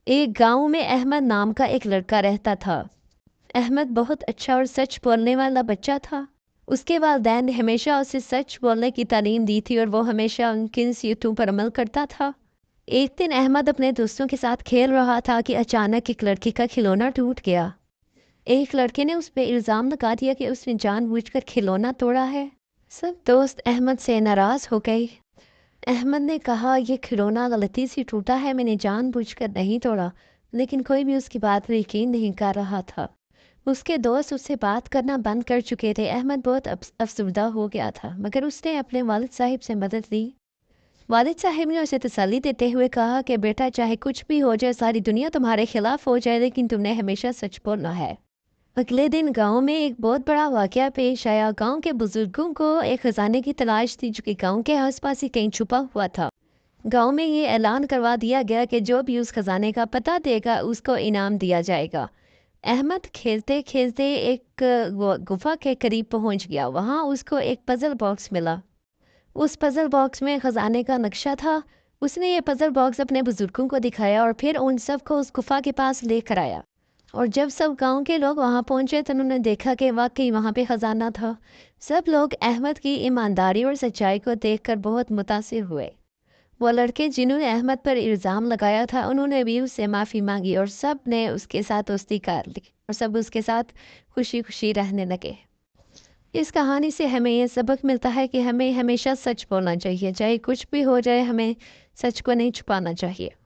ایک گاؤں میں احمد نام کا ایک لڑکا رہتا تھا۔ احمد بہت اچھا اور سچ بولنے والا بچہ تھا۔ اس کے والدین نے ہمیشہ اسے سچ بولنے کی تعلیم دی تھی اور وہ ہمیشہ ان کی نصیحتوں پر عمل کرتا تھا۔ ایک دن احمد اپنے دوستوں کے ساتھ کھیل رہا تھا کہ اچانک ایک لڑکی کا کھلونا ٹوٹ گیا۔ ایک لڑکے نے اس پہ الزام لگا دیا کہ اس نے جان بوجھ کر کھلونا توڑا ہے۔ سب دوست احمد سے ناراض ہو گئے۔ احمد نے کہا، یہ کھلونا غلطی سے ٹوٹا ہے، میں نے جان بوجھ کر نہیں توڑا، لیکن کوئی بھی اس کی بات پر یقین نہیں کر رہا تھا۔ اس کے دوست اس سے بات کرنا بند کر چکے تھے۔ احمد بہت افسردہ ہو گیا تھا، مگر اس نے اپنے والد صاحب سے مدد لی۔ والد صاحب نے اسے تسلی دیتے ہوئے کہا کہ بیٹا، چاہے کچھ بھی ہو جائے، ساری دنیا تمہارے خلاف ہو جائے، لیکن تم نے ہمیشہ سچ بولنا ہے۔ اگلے دن گاؤں میں ایک بہت بڑا واقعہ پیش آیا۔ گاؤں کے بزرگوں کو ایک خزانے کی تلاش تھی جو کہ گاؤں کے آس پاس ہی کہیں چھپا ہوا تھا۔ گاؤں میں یہ اعلان کروا دیا گیا کہ جو بھی اس خزانے کا پتہ دے گا اس کو انعام دیا جائے گا۔ احمد کھیلتے کھیلتے ایک گفا کے قریب پہنچ گیا۔ وہاں اس کو ایک پزل باکس ملا۔ اس پزل باکس میں خزانے کا نقشہ تھا۔ اس نے یہ پزل باکس اپنے بزرگوں کو دکھایا اور پھر ان سب کو اس گفا کے پاس لے کر آیا۔ اور جب سب گاؤں کے لوگ وہاں پہنچے تو انہوں نے دیکھا کہ واقعی وہاں پہ خزانہ تھا۔ سب لوگ احمد کی ایمانداری اور سچائی کو دیکھ کر بہت متاثر ہوئے۔ وہ لڑکے جنہوں نے احمد پر الزام لگایا تھا، انہوں نے بھی اس سے معافی مانگی اور سب نے اس کے ساتھ دوستی کر لی اور سب اس کے ساتھ خوشی خوشی رہنے لگے۔ اس کہانی سے ہمیں یہ سبق ملتا ہے کہ ہمیں ہمیشہ سچ بولنا چاہیے، چاہے کچھ بھی ہو جائے، ہمیں سچ کو نہیں چھپانا چاہیے۔